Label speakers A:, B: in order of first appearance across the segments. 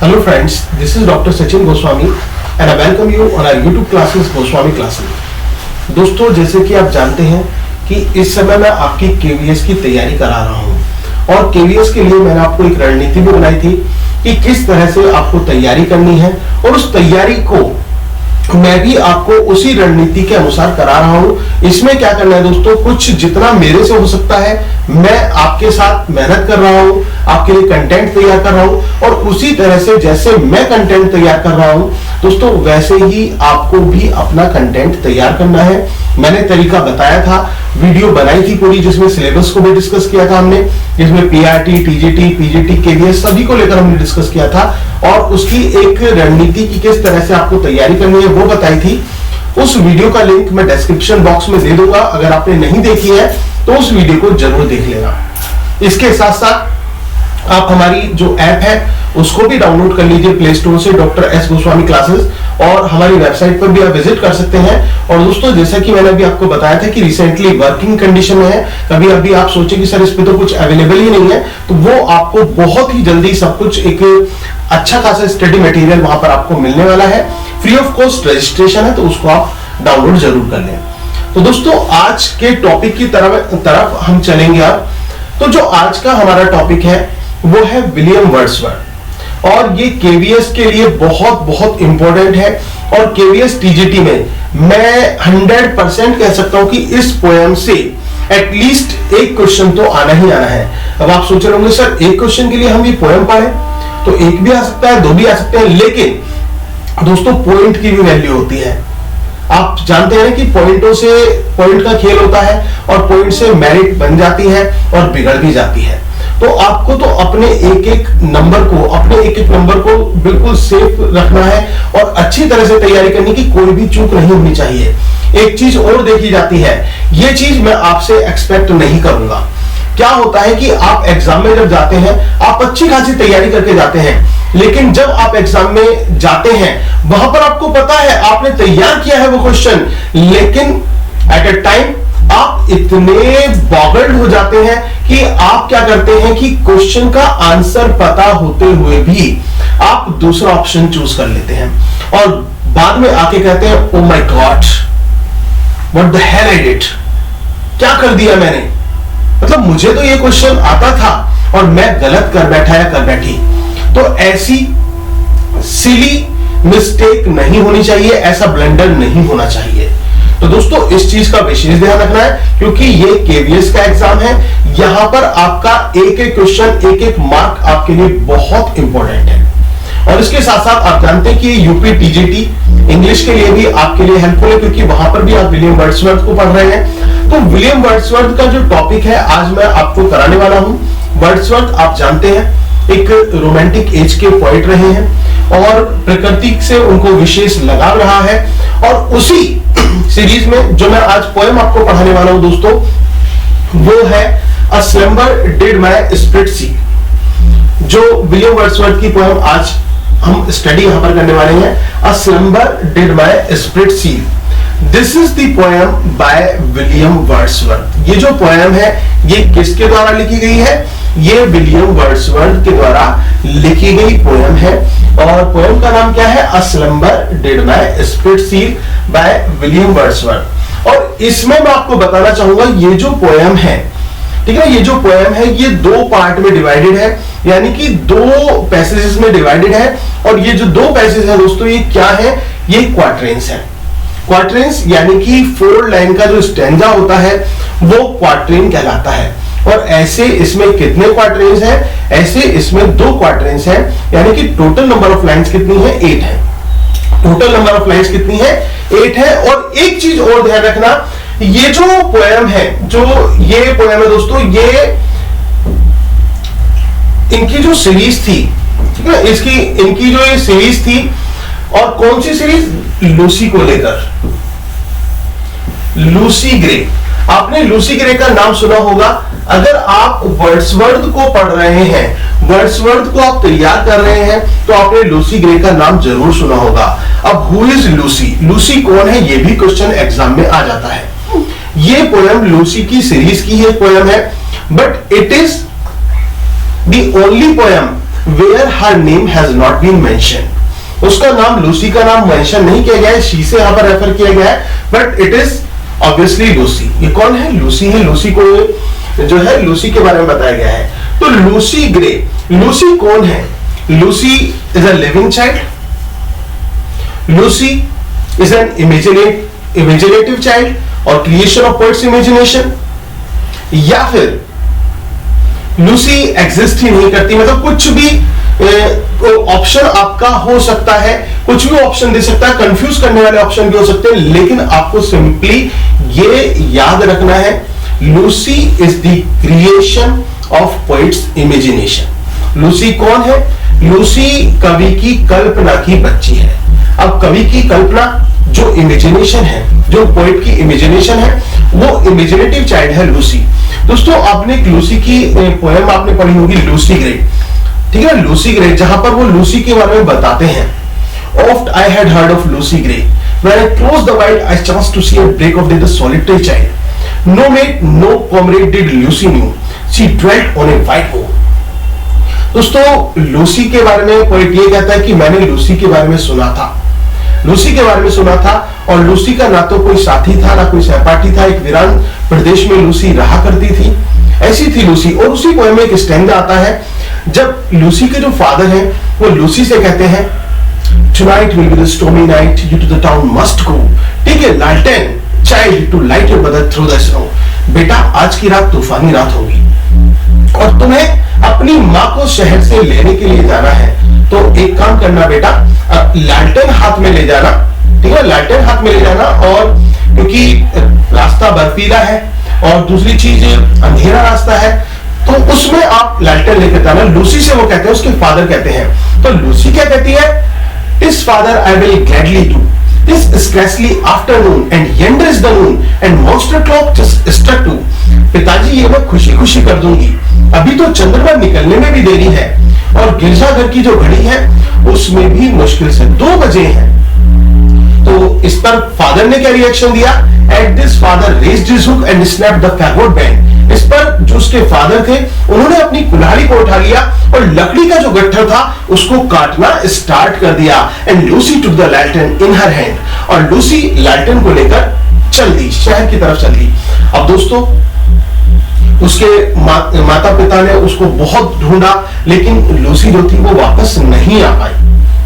A: Hello friends, this is Dr. Sachin Goswami and I welcome you on our YouTube classes Goswami Classes. दोस्तों, जैसे कि आप जानते हैं कि इस समय मैं आपकी KVS की तैयारी करा रहा हूं और KVS के लिए मैंने आपको एक रणनीति भी बनाई थी कि किस तरह से आपको तैयारी करनी है और उस तैयारी को मैं भी आपको उसी रणनीति के अनुसार करा रहा हूं। इसमें क्या करना है दोस्तों, कुछ जितना मेरे से हो सकता है मैं आपके साथ मेहनत कर रहा हूं, आपके लिए कंटेंट तैयार कर रहा हूं और उसी तरह से जैसे मैं कंटेंट तैयार कर रहा हूं दोस्तों, वैसे ही आपको भी अपना कंटेंट तैयार करना है। मैंने तरीका बताया था, वीडियो बनाई थी पूरी, जिसमें सिलेबस को भी डिस्कस किया था हमने, जिसमें पीआरटी, टीजीटी, पीजीटी, केवीएस सभी को लेकर हमने डिस्कस किया था और उसकी एक रणनीति की किस तरह से आपको तैयारी करनी है वो बताई थी। उस वीडियो का लिंक मैं डिस्क्रिप्शन बॉक्स में दे दूंगा, अगर आपने नहीं देखी है तो उस वीडियो को जरूर देख लेना। इसके साथ साथ आप हमारी जो ऐप है उसको भी डाउनलोड कर लीजिए प्ले स्टोर से, डॉक्टर एस गोस्वामी क्लासेस, और हमारी वेबसाइट पर भी आप विजिट कर सकते हैं। और दोस्तों, जैसा कि मैंने अभी आपको बताया था कि रिसेंटली वर्किंग कंडीशन में है, कभी अभी आप सोचे कि सर इस पे तो कुछ अवेलेबल ही नहीं है, तो वो आपको बहुत ही जल्दी सब कुछ एक अच्छा खासा स्टडी मटेरियल वहां पर आपको मिलने वाला है। फ्री ऑफ कॉस्ट रजिस्ट्रेशन है, तो उसको आप डाउनलोड जरूर कर लें। तो दोस्तों, आज के टॉपिक की तरफ हम चलेंगे अब। तो जो आज का हमारा टॉपिक है वो है विलियम वर्ड्सवर्थ और ये केवीएस के लिए बहुत बहुत इंपॉर्टेंट है और केवीएस टीजीटी में मैं 100% कह सकता हूं कि इस पोएम से एटलीस्ट एक क्वेश्चन तो आना ही आना है। अब आप सोच रहे होंगे सर एक क्वेश्चन के लिए हम ये पोएम पढ़े, तो एक भी आ सकता है, दो भी आ सकते हैं, लेकिन दोस्तों पॉइंट की भी वैल्यू होती है। आप जानते हैं कि पॉइंट का खेल होता है और पॉइंट से मेरिट बन जाती है और बिगड़ भी जाती है। तो आपको तो अपने एक एक नंबर को बिल्कुल सेफ रखना है और अच्छी तरह से तैयारी करनी की कोई भी चूक नहीं होनी चाहिए। एक चीज और देखी जाती है, ये चीज मैं आपसे एक्सपेक्ट नहीं करूंगा। क्या होता है कि आप एग्जाम में जब जाते हैं आप अच्छी खासी तैयारी करके जाते हैं, लेकिन जब आप एग्जाम में जाते हैं वहां पर आपको पता है आपने तैयार किया है वो क्वेश्चन, लेकिन एट अ टाइम आप इतने बॉगल्ड हो जाते हैं कि आप क्या करते हैं कि क्वेश्चन का आंसर पता होते हुए भी आप दूसरा ऑप्शन चूज कर लेते हैं और बाद में आके कहते हैं oh my God what the hell I did, क्या कर दिया मैंने, मतलब मुझे तो ये क्वेश्चन आता था और मैं गलत कर बैठा या कर बैठी। तो ऐसी सिली मिस्टेक नहीं होनी चाहिए, ऐसा ब्लंडर नहीं होना चाहिए। तो दोस्तों, इस चीज का विशेष ध्यान रखना है क्योंकि ये केवीएस का एग्जाम है। यहां पर आपका एक एक क्वेश्चन, एक एक मार्क आपके लिए बहुत इंपॉर्टेंट है। और इसके साथ साथ आप जानते हैं कि यूपी टीजीटी इंग्लिश के लिए भी आपके लिए हेल्पफुल है क्योंकि वहां पर भी आप विलियम वर्ड्सवर्थ को पढ़ रहे हैं। तो विलियम वर्ड्सवर्थ का जो टॉपिक है आज मैं आपको कराने वाला हूं। वर्ड्सवर्थ आप जानते हैं एक रोमांटिक एज के पोएट रहे हैं और प्रकृति से उनको विशेष लगाव रहा है। और उसी सीरीज में जो मैं आज पोएम आपको पढ़ाने वाला हूं दोस्तों, वो है a slumber did my spirit सी। जो विलियम वर्ड्सवर्थ की पोएम आज हम स्टडी यहां पर करने वाले हैं, a slumber did my spirit seal. This is the poem by William Wordsworth. ये जो पोएम है ये किसके द्वारा लिखी गई है? ये विलियम वर्ड्सवर्थ के द्वारा लिखी गई पोएम है और पोएम का नाम क्या है? A slumber did my spirit seal by William Wordsworth. और इसमें मैं आपको बताना चाहूंगा ये जो पोएम है, ठीक है, ये जो पोएम है ये दो पार्ट में डिवाइडेड है, यानी कि दो पैसेजेस में डिवाइडेड है। और ये जो दो पैसेज है दोस्तों ये क्या है? ये क्वाट्रेंस है। क्वाट्रेंस यानी कि 4 लाइन का जो स्टैंजा होता है वो क्वाट्रेन कहलाता है। और ऐसे इसमें कितने क्वाट्रेंस हैं? ऐसे इसमें 2 क्वाट्रेंस हैं, यानी कि टोटल नंबर ऑफ लाइंस कितनी है? 8 है। टोटल नंबर ऑफ लाइंस कितनी है? 8 है। और एक चीज और ध्यान रखना, ये जो पोएम है, जो ये पोएम है दोस्तों, ये इनकी जो सीरीज थी, ठीक है, इनकी जो ये सीरीज थी, और कौन सी सीरीज? लूसी को लेकर, लूसी ग्रे। आपने लूसी ग्रे का नाम सुना होगा। अगर आप वर्ड्सवर्थ को पढ़ रहे हैं, वर्ड्सवर्थ को आप तैयार कर रहे हैं, तो आपने लूसी ग्रे का नाम जरूर सुना होगा। अब हु इज लूसी? लूसी कौन है? ये भी क्वेश्चन एग्जाम में आ जाता है। ये पोएम लूसी की सीरीज की है पोएम है, but it is the only poem where her name has not been mention. उसका नाम, लूसी का नाम मेंशन नहीं किया गया है, शी से यहां पर रेफर किया गया है, but it is obviously Lucy. ये कौन है? लूसी है। लूसी को जो है लूसी के बारे में बताया गया है। तो लूसी ग्रे, लूसी कौन है? Lucy is a living child, Lucy is an imaginative child और क्रिएशन ऑफ पोएट्स इमेजिनेशन, या फिर लूसी एग्जिस्ट ही नहीं करती। मतलब कुछ भी ऑप्शन आपका हो सकता है, कुछ भी ऑप्शन दे सकता है, कंफ्यूज करने वाले ऑप्शन भी हो सकते हैं, लेकिन आपको सिंपली ये याद रखना है, Lucy is the creation of poets imagination. Lucy कौन है? लूसी कवि की कल्पना की बच्ची है। अब कवि की कल्पना, जो इमेजिनेशन है, जो पोएट की इमेजिनेशन है, वो इमेजिनेटिव चाइल्ड है लूसी। दोस्तों, आपने एक लूसी की पोएम आपने पढ़ी होगी, लूसी ग्रे, ठीक है, लूसी ग्रे, जहां पर वो लूसी के बारे में बताते हैं। Oft I had heard of Lucy Gray. When I closed the window, I chanced to see a break of day, the solitary child. No mate, no comrade did Lucy knew. She dwelt on a white moor. दोस्तों, Lucy के बारे में poet ये कहता है कि मैंने Lucy के बारे में सुना था, लूसी के बारे में सुना था, और लूसी का ना तो कोई साथी था ना कोई सहपाठी था। एक वीरान प्रदेश में लूसी रहा करती थी, ऐसी थी लूसी। और उसी पोएम में एक स्टैंजा आता है, जब लूसी के जो फादर हैं वो लूसी से कहते हैं, Tonight will be the stormy night, you to the town must go. Take a lantern, child, to light your brother through the snow. बेटा, आज की रात तूफानी रात होगी और तुम्हें अपनी माँ को शहर से लेने के लिए जाना है। तो एक काम करना बेटा, लैंटर्न हाथ में ले जाना, ठीक है, लैंटर्न हाथ में ले जाना, और क्योंकि रास्ता बर्फीला है और दूसरी चीज अंधेरा रास्ता है, तो उसमें आप लैंटर्न लेकर जाना। लूसी से वो कहते हैं, उसके फादर कहते हैं। तो लूसी क्या कहती है? His father I will gladly do. This scarcely afternoon and yonder is the noon and monster clock just struck 2. पिताजी, ये मैं खुशी खुशी कर दूंगी, अभी तो चंद्रमा निकलने में भी देरी है और गिरजाघर की जो घड़ी है उसमें भी मुश्किल से 2 बजे हैं। तो इस पर फादर ने क्या रिएक्शन दिया? At this father raised his hook and snapped the fagot band. इस पर जो उसके फादर थे उन्होंने अपनी कुल्हाड़ी को उठा लिया और लकड़ी का जो गट्ठर था उसको काटना स्टार्ट कर दिया। And Lucy took the lantern in her hand, और लूसी लैंटर्न को लेकर चल दी, शहर की तरफ चल दी। अब दोस्तों, उसके माता पिता ने उसको बहुत ढूंढा, लेकिन लूसी जो थी वो वापस नहीं आ पाई।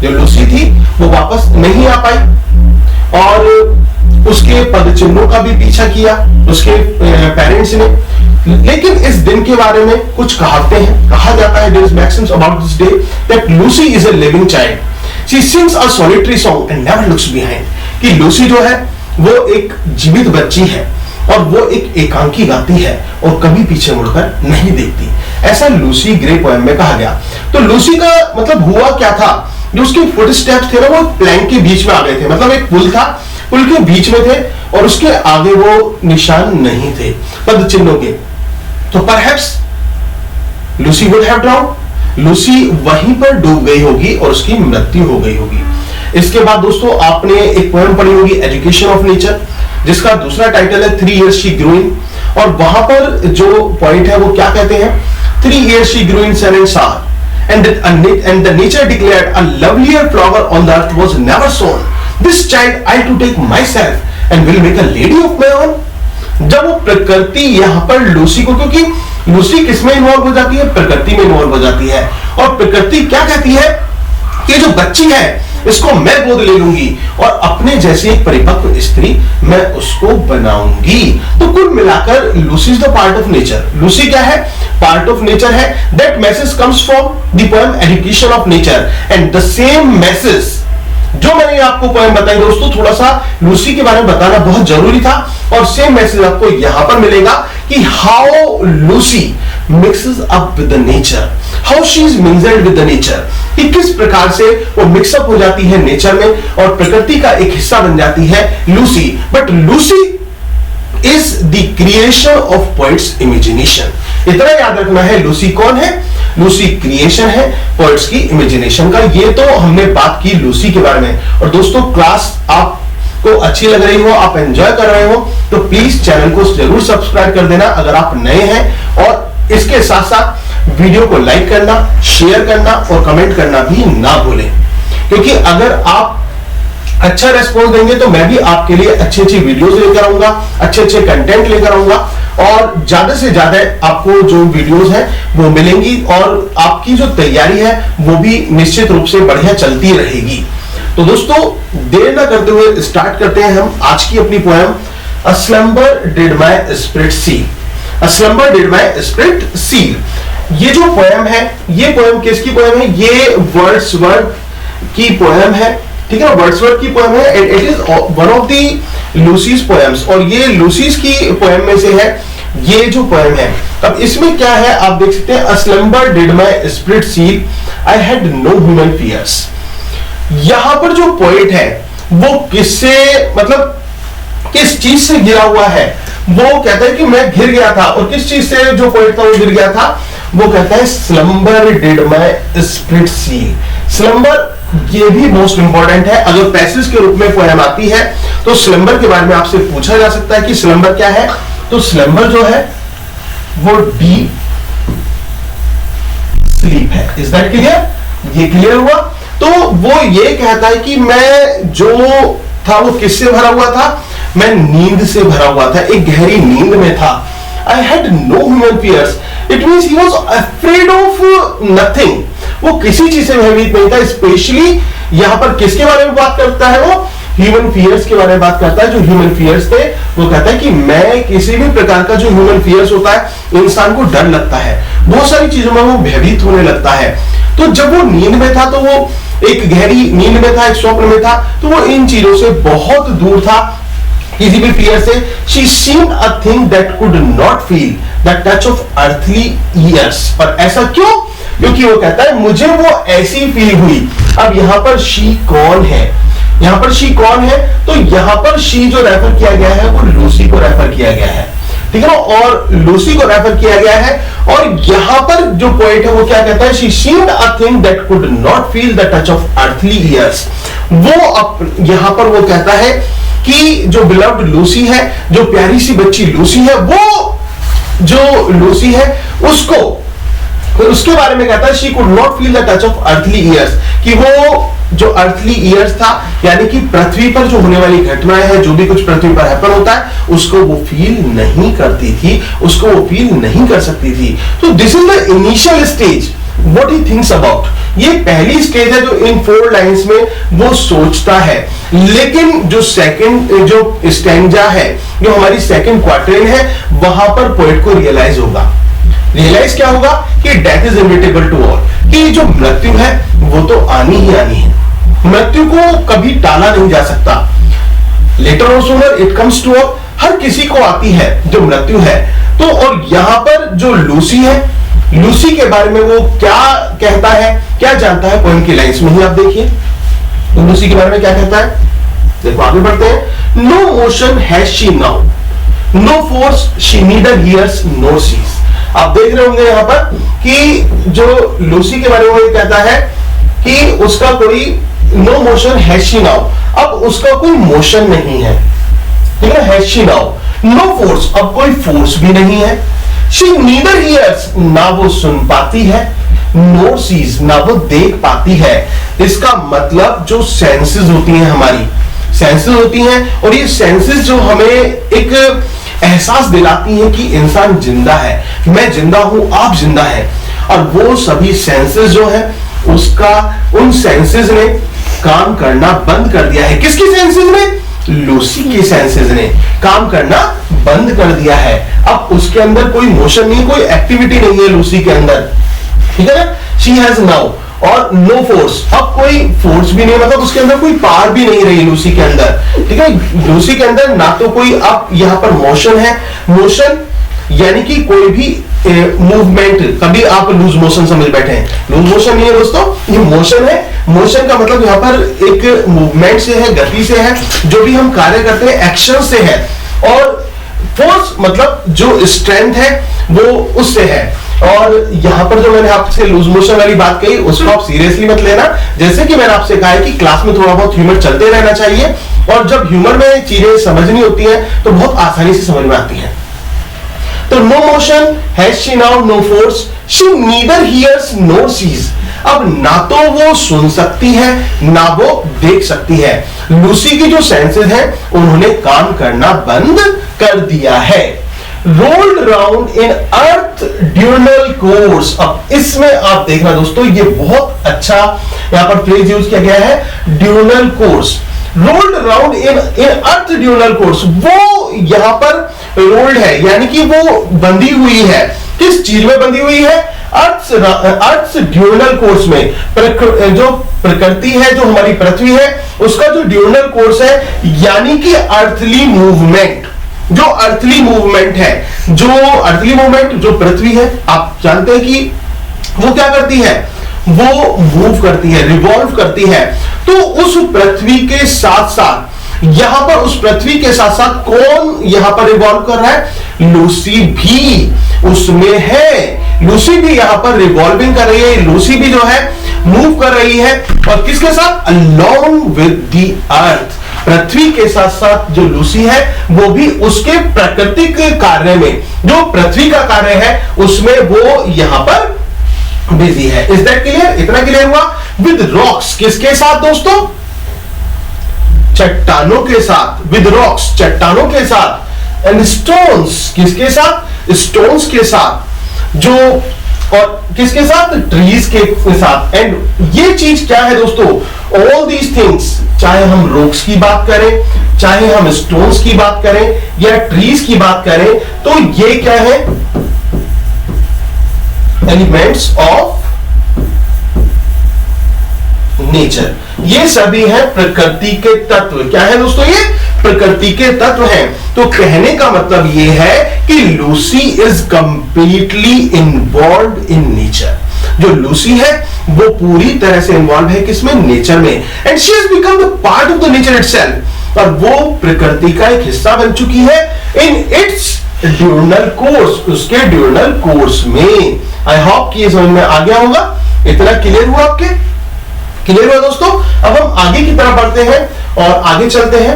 A: जो लूसी थी वो वापस नहीं आ पाई और उसके पद चिन्हों का भी पीछा किया उसके पेरेंट्स ने। लेकिन इस दिन के बारे में कुछ कहावतें हैं। कहा जाता है, there is maxims about this day that Lucy is a living child, she sings a solitary song and never looks behind. कि लूसी जो है वो एक जीवित बच्ची है और वो एक एकांकी गाती है और कभी पीछे मुड़कर नहीं देखती। ऐसा लूसी ग्रे पोएम में कहा गया। तो लूसी का मतलब हुआ क्या था? जो उसके फुटस्टेप्स थे ना, वो प्लैंक के बीच में आ गए थे। मतलब एक पुल था, पुल के बीच में थे और उसके आगे वो निशान नहीं थे पद चिन्हों के। तो perhaps Lucy would have ड्राउन्ड, Lucy वहीं पर डूब गई होगी और उसकी मृत्यु हो गई होगी। इसके बाद दोस्तों, आपने एक पोएम पढ़ी होगी, एजुकेशन ऑफ नेचर, जिसका दूसरा टाइटल है 3 years she grew in, और वहां पर जो पॉइंट है वो क्या कहते हैं? 3 years she grew in sun and star, and the nature declared a lovelier flower on the earth was never sown. This child I to take myself and will make a lady of my own. जब वो प्रकृति यहाँ पर Lucy को, क्योंकि Lucy किसमें involve हो जाती है? प्रकृति में इन्वॉल्व हो जाती है। और प्रकृति क्या कहती है कि जो बच्ची है इसको मैं गोद ले लूंगी और अपने जैसी एक परिपक्व स्त्री मैं उसको बनाऊंगी। तो कुल मिलाकर Lucy is the part of nature. Lucy क्या है? पार्ट ऑफ नेचर है। That message comes from the poem education of nature, and the same message जो मैंने आपको पोएम बताई दोस्तों, थोड़ा सा लूसी के बारे में बताना बहुत जरूरी था, और सेम मैसेज आपको यहां पर मिलेगा कि how Lucy mixes up with the nature, how she is mixed with the nature, कि किस प्रकार से वो मिक्सअप हो जाती है नेचर में और प्रकृति का एक हिस्सा बन जाती है Lucy. But Lucy is the creation of poets imagination. इतना याद रखना है, लूसी कौन है? लूसी क्रिएशन है पोएट्स की इमेजिनेशन का। ये तो हमने बात की लूसी के बारे में। और दोस्तों, क्लास आपको अच्छी लग रही हो, आप एंजॉय कर रहे हो, तो प्लीज चैनल को जरूर सब्सक्राइब कर देना अगर आप नए हैं। और इसके साथ साथ वीडियो को लाइक करना, शेयर करना और कमेंट करना भी ना भूलें, क्योंकि अगर आप अच्छा रेस्पॉन्स देंगे तो मैं भी आपके लिए अच्छी अच्छी वीडियोस लेकर आऊंगा, अच्छे अच्छे कंटेंट लेकर आऊंगा और ज्यादा से ज्यादा आपको जो वीडियोस हैं वो मिलेंगी और आपकी जो तैयारी है वो भी निश्चित रूप से बढ़िया चलती रहेगी। तो दोस्तों देर ना करते हुए स्टार्ट करते हैं हम आज की अपनी poem a slumber did my spirit seal. A slumber did my spirit seal. ये जो पोएम है, ये पोएम किसकी पोएम है? ये वर्ड्सवर्थ की पोएम है, ठीक है ना, वर्ड्सवर्थ की पोएम है। It is one of the Lucy's poems और ये लूसीज की पोएम में से है ये जो पोएम है। अब इसमें क्या है आप देख सकते हैं, a slumber did my spirit seal, I had no human fears. यहां पर जो पोएट है वो किससे, मतलब किस चीज से गिरा हुआ है? वो कहता है कि मैं घिर गया था, और किस चीज से जो पोएट था वो गिर गया था? वो कहता है slumber did my spirit seal. Slumber ये भी मोस्ट इंपॉर्टेंट है। अगर पैसेज के रूप में पोएम आती है तो स्लम्बर के बारे में आपसे पूछा जा सकता है कि स्लम्बर क्या है। तो स्लम्बर जो है वो डीप स्लीप है। Is that clear? ये क्लियर हुआ? तो वो ये कहता है कि मैं जो था वो किससे भरा हुआ था? मैं नींद से भरा हुआ था, एक गहरी नींद में था। I had no human fears. It means he was afraid of nothing. वो किसी चीज से भयभीत नहीं था। स्पेशली यहां पर किसके बारे में बात करता है? वो ह्यूमन फियर्स के बारे में बात करता है। जो ह्यूमन फियर्स थे वो कहता है कि मैं किसी भी प्रकार का जो ह्यूमन फियर्स होता है, इंसान को डर लगता है, बहुत सारी चीजों में वो भयभीत होने लगता है। तो जब वो नींद में था तो वो एक गहरी नींद में था, एक स्वप्न में था, तो वो इन चीजों से बहुत दूर था, किसी भी फियर से। She seemed a thing that could not feel the touch of earthly years। और ऐसा क्यों? क्योंकि वो कहता है मुझे वो ऐसी फील हुई। अब यहां पर शी कौन है? यहां पर शी कौन है? तो यहां पर शी जो रेफर किया गया है वो लूसी को रेफर किया गया है, ठीक है ना, और लूसी को रेफर किया गया है। और यहां पर जो पोएट है वो क्या कहता है? She seemed a thing that could not feel the touch of earthly years। वो यहां पर वो कहता है कि जो बिलव्ड लूसी है, जो प्यारी सी बच्ची लूसी है, वो जो लूसी है उसको, उसके बारे में कहता है she could not feel the touch of earthly years, कि वो जो अर्थली ईयर्स था यानी कि पृथ्वी पर जो होने वाली घटनाएं हैं, जो भी कुछ पृथ्वी पर हैपन होता है, उसको वो फील नहीं करती थी, उसको वो फील नहीं कर सकती थी। तो this is the initial stage what he thinks about. ये पहली स्टेज है जो इन 4 लाइंस में वो सोचता है। लेकिन जो सेकंड जो स्टैंजा है, जो हमारी सेकंड क्वार्टेन है, वहां पर पोएट को रियलाइज होगा। रियलाइज क्या होगा? कि death is inevitable to all, कि जो मृत्यु है वो तो आनी ही आनी है, मृत्यु को कभी टाला नहीं जा सकता। लेटर और sooner it comes to all, हर किसी को आती है जो मृत्यु है। तो और यहां पर जो लूसी है, लूसी के बारे में वो क्या कहता है, क्या जानता है? पोएम की लाइंस में ही आप देखिए तो लूसी के बारे में क्या कहता है। देखो आगे बढ़ते हैं। No motion has she now, no force she neither hears nor sees. आप देख रहे होंगे यहां पर कि जो लूसी के बारे में वो कहता है कि उसका कोई no motion has she now, अब उसका कोई मोशन नहीं है, ठीक है, has she now. No force, अब कोई फोर्स भी नहीं है। शी नीदर हियर्स, ना वो सुन पाती है, नोर सीज, ना वो देख पाती है। इसका मतलब जो सेंसेस होती हैं, हमारी सेंसेस होती हैं, और ये सेंसेस जो हमें एक एहसास दिलाती हैं कि इंसान जिंदा है, मैं जिंदा हूं, आप जिंदा हैं। और वो सभी सेंसेस जो है उसका, उन सेंसेस ने काम करना बंद कर दिया है। किसकी सेंसेस ने? लूसी की सेंसेस ने काम करना बंद कर दिया है। अब उसके अंदर कोई मोशन नहीं, कोई एक्टिविटी नहीं है लूसी के अंदर, ठीक है ना। शी हैज नाउ, और नो फोर्स, अब कोई फोर्स भी नहीं, मतलब उसके अंदर कोई पावर भी नहीं रही लूसी के अंदर, ठीक है। लूसी के अंदर ना तो कोई, अब यहां पर मोशन है, मोशन यानी कि कोई भी मूवमेंट, कभी आप लूज मोशन समझ बैठे हैं, लूज मोशन नहीं है दोस्तों, ये मोशन है। मोशन का मतलब यहाँ पर एक मूवमेंट से है, गति से है, जो भी हम कार्य करते हैं एक्शन से है। और फोर्स मतलब जो स्ट्रेंथ है वो उससे है। और यहां पर जो मैंने आपसे लूज मोशन वाली बात कही उसको आप सीरियसली मत लेना। जैसे कि मैंने आपसे कहा है कि क्लास में थोड़ा बहुत ह्यूमर चलते रहना चाहिए, और जब ह्यूमर में चीजें समझनी होती है तो बहुत आसानी से समझ में आती है। तो no motion, has she now no force, she neither hears nor sees. अब ना तो वो सुन सकती है ना वो देख सकती है। लूसी की जो सेंसेस हैं उन्होंने काम करना बंद कर दिया है। Rolled round in earth diurnal course. अब इसमें आप देखना दोस्तों, ये बहुत अच्छा यहां पर फ्रेज यूज किया गया है, diurnal course. Rolled round in earth diurnal course, वो यहां पर रोल्ड है यानी कि वो बंधी हुई है। किस चीज में बंधी हुई है? अर्थ ड्यूरनल कोर्स में। जो प्रकृति है, जो हमारी पृथ्वी है, उसका जो ड्यूरनल कोर्स है यानी कि अर्थली मूवमेंट, जो अर्थली मूवमेंट है, जो अर्थली मूवमेंट जो पृथ्वी है, आप जानते हैं कि वो क्या करती है, वो मूव करती है, रिवॉल्व करती है। तो उस पृथ्वी के साथ साथ यहां पर, उस पृथ्वी के साथ साथ कौन यहां पर रिवॉल्व कर रहा है? लूसी भी उसमें है। लूसी भी यहां पर रिवॉल्विंग कर रही है, लूसी भी जो है मूव कर रही है। और किसके साथ? Along with the earth. पृथ्वी के साथ साथ जो लूसी है वो भी उसके प्राकृतिक कार्य में, जो पृथ्वी का कार्य है उसमें वो यहां पर बिजी है। Is that clear? इतना क्लियर हुआ? विद रॉक्स, किसके साथ दोस्तों? चट्टानों के साथ। विद रॉक्स, चट्टानों के साथ। एंड स्टोन्स, किसके साथ? स्टोन्स के साथ। जो और किसके साथ? ट्रीज के साथ। एंड ये चीज क्या है दोस्तों? ऑल दीज थिंग्स, चाहे हम रॉक्स की बात करें, चाहे हम स्टोन्स की बात करें या ट्रीज की बात करें, तो ये क्या है? Elements of nature. ये सभी है प्रकृति के तत्व। क्या है दोस्तों? ये प्रकृति के तत्व हैं। तो कहने का मतलब ये है कि Lucy is completely involve in nature. जो लूसी है वो पूरी तरह से इन्वॉल्व है किसमें? नेचर में। And she has become the part of the nature itself. और वो प्रकृति का एक हिस्सा बन चुकी है इन इट्स ड्यूरनल कोर्स, उसके ड्यूरनल कोर्स में। आई होप कि ये समझ में आ गया होगा। इतना क्लियर हुआ आपके? क्लियर हुआ दोस्तों? अब हम आगे की तरफ बढ़ते हैं और आगे चलते हैं।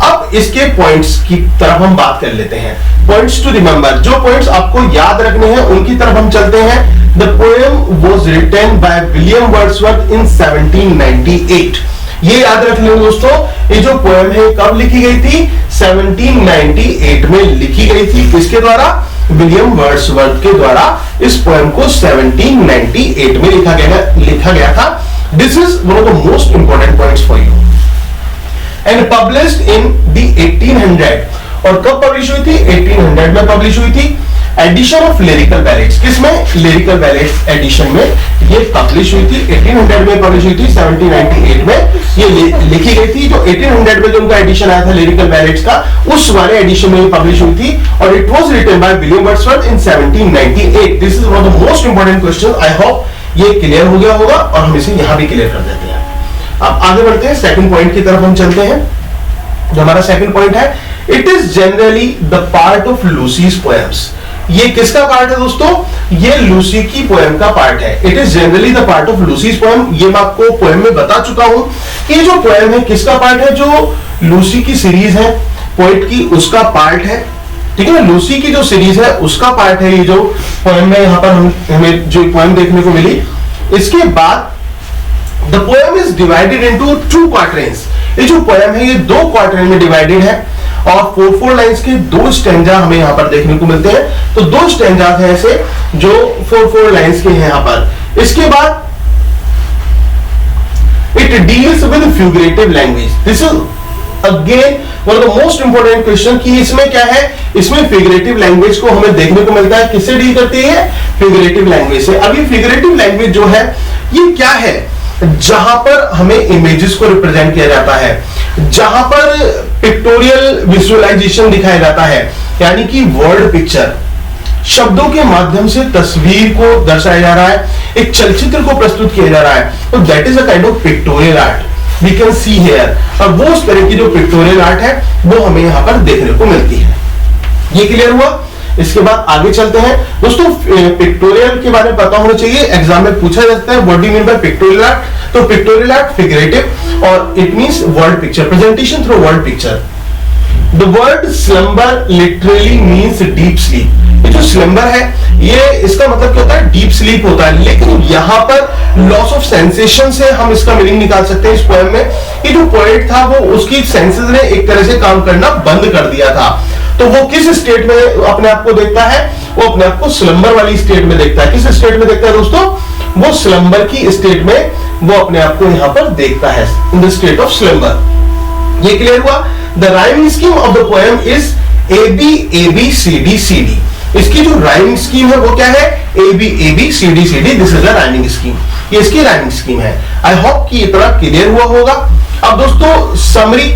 A: अब इसके पॉइंट्स की तरफ हम बात कर लेते हैं। पॉइंट्स टू रिमेंबर, जो पॉइंट्स आपको याद रखने हैं उनकी तरफ हम चलते हैं। The poem was written by William Wordsworth in 1798। ये याद रख लें दोस्तों, ये जो पोएम है कब लिखी गई थी? 1798 में लिखी गई थी। किसके द्वारा? विलियम वर्ड्सवर्थ के द्वारा इस पोएम को 1798 में लिखा गया था। This is one of the most important points for you. And published in the 1800। और कब पब्लिश हुई थी? 1800 में पब्लिश हुई थी। एडिशन ऑफ लिरिकल बैलेट्स, किसमें? लिरिकल बैलेट्स एडिशन में ये पब्लिश हुई थी। 1800 में पब्लिश हुई थी, 1798 में ये लिखी गई थी। जो 1800 में जो उनका एडिशन आया था लिरिकल बैलेट्स का, उस वाले एडिशन में ये पब्लिश हुई थी। और it was written by William Wordsworth in 1798। This is one of the most important question. I hope ये क्लियर हो गया होगा और हम इसे यहां भी क्लियर कर देते हैं। अब आगे बढ़ते हैं, सेकंड पॉइंट की तरफ हम चलते हैं। जो हमारा सेकंड पॉइंट है, it is generally the part of Lucy's poems. ये किसका पार्ट है दोस्तों? ये लूसी की पोएम का पार्ट है। It is generally the part of Lucy's poem. ये मैं आपको पोएम में बता चुका हूं कि ये जो पोएम है किसका पार्ट है? जो लूसी की सीरीज है पोएट की, उसका पार्ट है। ठीक है ना? लूसी की जो सीरीज है उसका पार्ट है ये जो पोएम में यहां पर हमें जो पोएम देखने को मिली। इसके बाद the poem is divided into 2 quatrains. ये जो पोएम है ये 2 क्वार्टरेन में डिवाइडेड है और 4 लाइंस के 2 स्टैंजा हमें यहां पर देखने को मिलते हैं। तो 2 स्टैंजा हैं ऐसे जो 4 लाइंस के हैं यहां पर। इसके बाद it deals with figurative language. This is again one of the most important question कि इसमें क्या है? इसमें फिगरेटिव लैंग्वेज को हमें देखने को मिलता है। किससे डील करती है? फिगरेटिव लैंग्वेज से। अब ये फिगरेटिव लैंग्वेज जो है ये क्या है? जहां पर हमें इमेजेस को रिप्रेजेंट किया जाता है, जहां पर पिक्टोरियल विजुअलाइजेशन दिखाया जाता है, यानी कि वर्ड पिक्चर, शब्दों के माध्यम से तस्वीर को दर्शाया जा रहा है, एक चलचित्र को प्रस्तुत किया जा रहा है। तो that is a kind of pictorial art we can see here. और वो उस तरह की जो पिक्टोरियल आर्ट है वो हमें यहां पर देखने को मिलती है। ये क्लियर हुआ? इसके बाद आगे चलते हैं दोस्तों। पिक्टोरियल के बारे में पता होना चाहिए, एग्जाम में पूछा जाता है what do you mean by pictorial art. तो पिक्टोरियल आर्ट फिगरेटिव और it means word picture, presentation through word picture. The word slumber literally means deep sleep. ये जो स्लम्बर है ये इसका मतलब क्या होता है, डीप स्लीप होता है। लेकिन यहां पर लॉस ऑफ सेंसेशन से हम इसका मीनिंग निकाल सकते हैं इस पोएम में कि जो पोएट था वो उसकी सेंसेस ने एक तरह से काम करना बंद कर दिया था। तो वो किस स्टेट में अपने आप को देखता है, वो अपने आप को स्लम्बर वाली स्टेट में देखता है। किस स्टेट में देखता है दोस्तों, वो स्लम्बर की स्टेट में वो अपने आप को यहां पर देखता है, in the state of slumber. ये क्लियर हुआ। The rhyming scheme of the poem is A B C D C D. इसकी जो राइमिंग स्कीम है वो क्या है, A B C D C D. This is the rhyming scheme, ये इसकी राइमिंग स्कीम है। आई होप कि इतना क्लियर हुआ होगा। अब दोस्तों समरी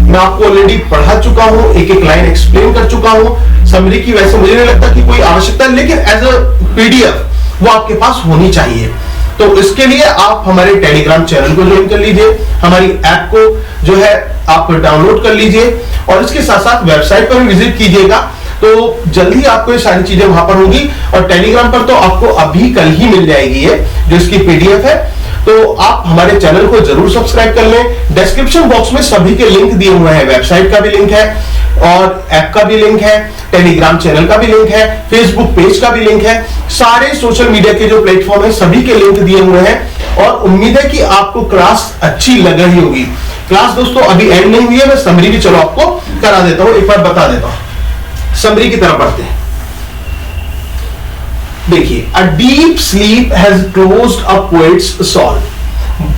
A: मैं आपको ऑलरेडी पढ़ा चुका हूं, एक एक लाइन एक्सप्लेन कर चुका हूं। समरी की वैसे मुझे नहीं लगता कि कोई आवश्यकता है, लेकिन एज अ पीडीएफ वो आपके पास होनी चाहिए। तो इसके लिए आप हमारे टेलीग्राम चैनल को ज्वाइन कर लीजिए, हमारी ऐप को जो है आप डाउनलोड कर लीजिए और इसके साथ साथ वेबसाइट पर भी विजिट कीजिएगा। तो जल्दी आपको ये सारी चीजें वहां पर होगी और टेलीग्राम पर तो आपको अभी कल ही मिल जाएगी ये जो इसकी पीडीएफ है। तो आप हमारे चैनल को जरूर सब्सक्राइब कर लें। डिस्क्रिप्शन बॉक्स में सभी के लिंक दिए हुए हैं, वेबसाइट का भी लिंक है और ऐप का भी लिंक है, टेलीग्राम चैनल का भी लिंक है, फेसबुक पेज का भी लिंक है। सारे सोशल मीडिया के जो प्लेटफॉर्म है सभी के लिंक दिए हुए हैं और उम्मीद है कि आपको क्लास अच्छी लग रही होगी। क्लास दोस्तों अभी एंड नहीं हुई है, मैं समरी भी चलो आपको करा देता हूं, एक बार बता देता हूं। समरी की तरफ बढ़ते हैं। देखिए, a deep sleep has closed a poet's soul.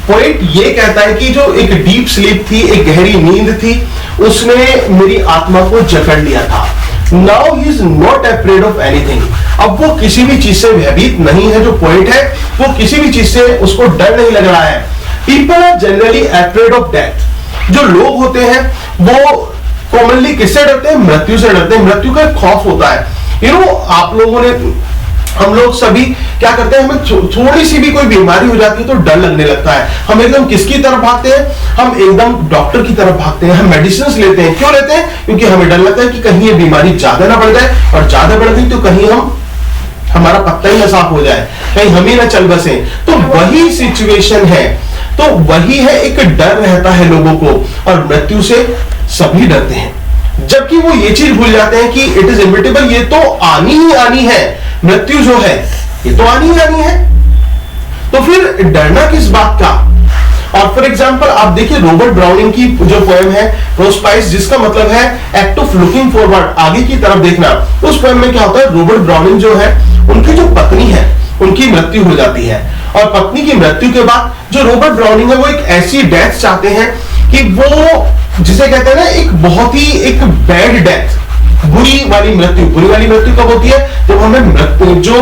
A: Poet ये कहता है कि जो एक डीप स्लीप थी, एक गहरी नींद थी, उसने मेरी आत्मा को जकड़ लिया था। Now he is not afraid of anything. अब वो किसी भी चीज से भयभीत नहीं है। जो पोएट है वो किसी भी चीज से उसको डर नहीं लग रहा है। People are generally afraid of death. जो लोग होते हैं वो कॉमनली किससे डरते हैं, मृत्यु से डरते हैं। मृत्यु का खौफ होता है। यू नो, आप लोगों ने, हम लोग सभी क्या करते हैं, हमें थोड़ी सी भी कोई बीमारी हो जाती है तो डर लगने लगता है। हम एकदम किसकी तरफ भागते हैं, हम एकदम डॉक्टर की तरफ भागते हैं, हम मेडिसिन लेते हैं। क्यों लेते हैं, क्योंकि हमें डर लगता है कि कहीं ये बीमारी ज्यादा ना बढ़ जाए और ज्यादा बढ़ गई तो कहीं हमारा पत्ता ही ना साफ हो जाए, कहीं हम ही ना चल बसे। तो वही सिचुएशन है, तो वही है, एक डर रहता है लोगों को और मृत्यु से सभी डरते हैं। जबकि वो ये चीज भूल जाते हैं कि इट इज इनविटेबल, ये तो आनी ही आनी है। मृत्यु जो है ये तो आनी ही आनी है, तो फिर डरना किस बात का। और फॉर एग्जांपल आप देखिए रॉबर्ट ब्राउनिंग की जो पोएम है प्रोस्पाइस, जिसका मतलब है एक्ट ऑफ लुकिंग फॉरवर्ड, आगे की तरफ देखना। उस पोएम में क्या होता है, रॉबर्ट ब्राउनिंग जो है उनकी जो पत्नी है उनकी मृत्यु हो जाती है और पत्नी की मृत्यु के बाद जो रॉबर्ट ब्राउनिंग है वो एक ऐसी डेथ चाहते हैं कि वो जिसे कहते हैं ना एक बहुत ही एक बैड डेथ, बुरी वाली मृत्यु। बुरी वाली मृत्यु कब होती है, जब हमें मृत्यु जो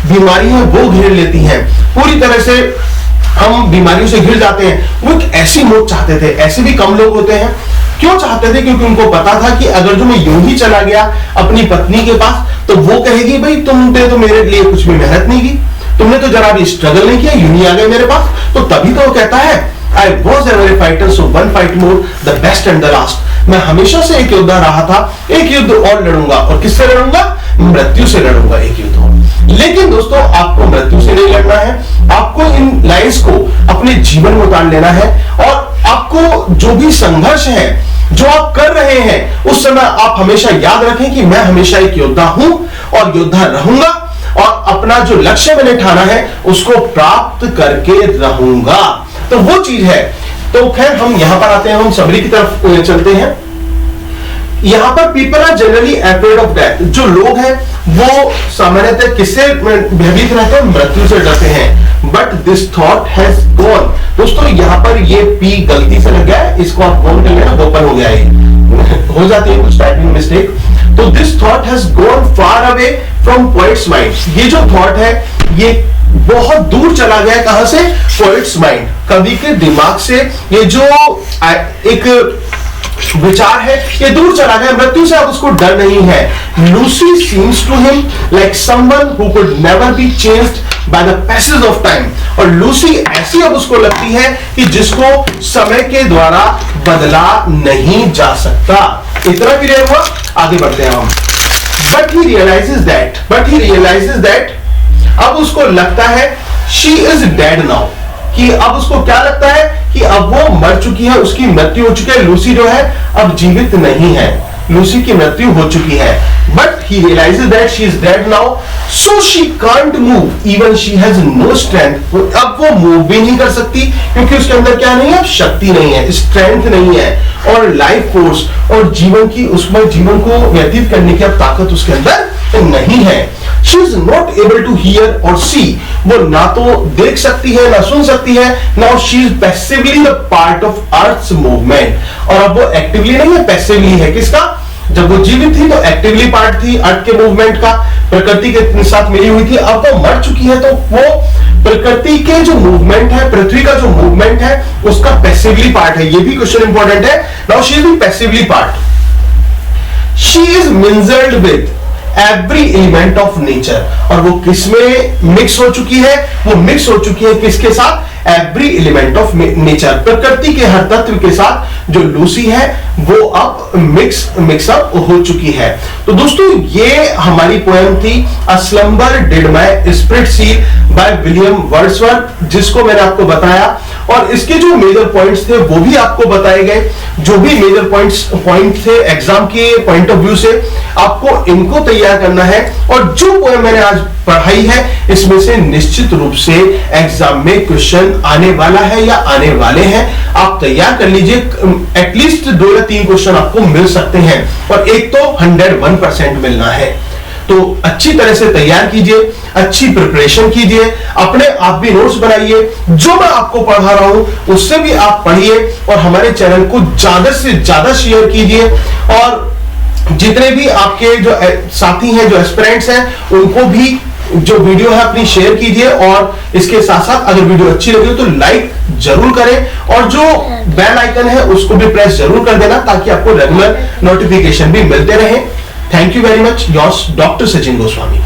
A: बीमारी है वो घेर लेती है, पूरी तरह से हम बीमारियों से घिर जाते हैं। वो एक ऐसी मौत चाहते थे। ऐसे भी कम लोग होते हैं। क्यों चाहते थे, क्योंकि उनको पता था कि अगर जो मैं यूं ही चला गया अपनी पत्नी के पास तो वो कहेगी भाई तुमने तो मेरे लिए कुछ भी मेहनत नहीं की, तुमने तो जरा भी स्ट्रगल नहीं किया, यूं ही आ गए मेरे पास। तो तभी तो वो कहता है I was ever a fighter, so one fight more, the best and the last. मैं हमेशा से एक योद्धा रहा था, एक युद्ध और लड़ूंगा। और किससे लड़ूंगा, मृत्यु से लड़ूंगा एक युद्ध और। लेकिन दोस्तों आपको मृत्यु से नहीं लड़ना है, आपको इन लाइन्स को अपने जीवन में उतार लेना है और आपको जो भी संघर्ष है जो आप कर रहे हैं उस समय आप हमेशा याद रखें कि मैं हमेशा एक योद्धा हूं और योद्धा रहूंगा और अपना जो लक्ष्य मैंने ठाना है उसको प्राप्त करके रहूंगा। तो वो चीज है। तो खैर हम यहां पर आते हैं, हम समरी की तरफ चलते हैं। यहां पर people are generally afraid of death. जो लोग हैं वो सामान्यतः किससे भयभीत रहते हैं, मृत्यु से डरते हैं। But this thought has gone. दोस्तों यहां पर ये पी गलती से लग गया है, इसको आप गॉन कर लेना, ओपन हो गया है, हो जाती है कुछ टाइपिंग मिस्टेक। तो this thought has gone far away from poets mind. ये जो थॉट है ये बहुत दूर चला गया। कहां से, पोएट्स माइंड, कवि के दिमाग से। ये जो एक विचार है ये दूर चला गया, मृत्यु से अब उसको डर नहीं है। Lucy seems to him like someone who could never be changed by the passage of time. और लूसी ऐसी अब उसको लगती है कि जिसको समय के द्वारा बदला नहीं जा सकता। इतना क्लियर हुआ, आगे बढ़ते हैं हम। बट ही रियलाइजेस दैट अब उसको लगता है शी इज डेड नाउ, कि अब उसको क्या लगता है कि अब वो मर मर चुकी है, उसकी मृत्यु हो चुकी है। लूसी जो है अब जीवित नहीं है, लूसी की मृत्यु हो चुकी है। But he realises that she is dead now, so she can't move, even she has no strength. अब वो मूव भी नहीं कर सकती क्योंकि उसके अंदर क्या नहीं है, शक्ति नहीं है, स्ट्रेंथ नहीं है, और लाइफ फोर्स और जीवन की, उसमें जीवन को व्यतीत करने की अब ताकत उसके अंदर नहीं है। She is not able to hear or see, वो ना तो देख सकती है ना सुन सकती है। Now she is passively the part of Earth's movement, और अब वो एक्टिवली नहीं है, पैसिवली है। किसका? जब वो जीवित थी तो एक्टिवली पार्ट थी अर्थ के मूवमेंट का, प्रकृति के साथ मिली हुई थी। अब वो मर चुकी है तो वो प्रकृति के जो मूवमेंट है, पृथ्वी का जो मूवमेंट है, उसका पैसिवली पार्ट है। ये भी क्वेश्चन इंपॉर्टेंट है। Now she is the passively part. She is mingled with every element of nature, और वो किसमें मिक्स हो चुकी है? वो मिक्स हो चुकी है किसके साथ? एवरी एलिमेंट ऑफ नेचर, प्रकृति के हर तत्व के साथ जो लूसी है वो अब मिक्सअप हो चुकी है। तो दोस्तों ये हमारी पोएम थी a slumber did my spirit seal by William Wordsworth, जिसको मैंने आपको बताया, और इसके जो मेजर पॉइंट्स थे वो भी आपको बताए गए। जो भी मेजर पॉइंट थे एग्जाम के पॉइंट ऑफ व्यू से, आपको इनको तैयार करना है। और जो पोएम मैंने आज पढ़ाई है इसमें से निश्चित रूप से एग्जाम में क्वेश्चन आने वाला है या आने वाले हैं। आप तैयार कर लीजिए, एटलीस्ट 2 या 3 क्वेश्चन आपको मिल सकते हैं, और एक तो 101% मिलना है। तो अच्छी तरह से तैयार कीजिए, अच्छी प्रिपरेशन कीजिए, अपने आप भी नोट्स बनाइए, जो मैं आपको पढ़ा रहा हूं उससे भी आप पढ़िए, और हमारे चैनल को ज्यादा से ज्यादा शेयर कीजिए, और जितने भी आपके जो साथी हैं, जो एस्पिरेंट्स हैं, उनको भी जो वीडियो है अपनी शेयर कीजिए। और इसके साथ साथ अगर वीडियो अच्छी लगी तो लाइक जरूर करें, और जो बेल आइकन है उसको भी प्रेस जरूर कर देना, ताकि आपको रेगुलर नोटिफिकेशन भी मिलते रहे। Thank you very much, yours doctor Sachin Goswami.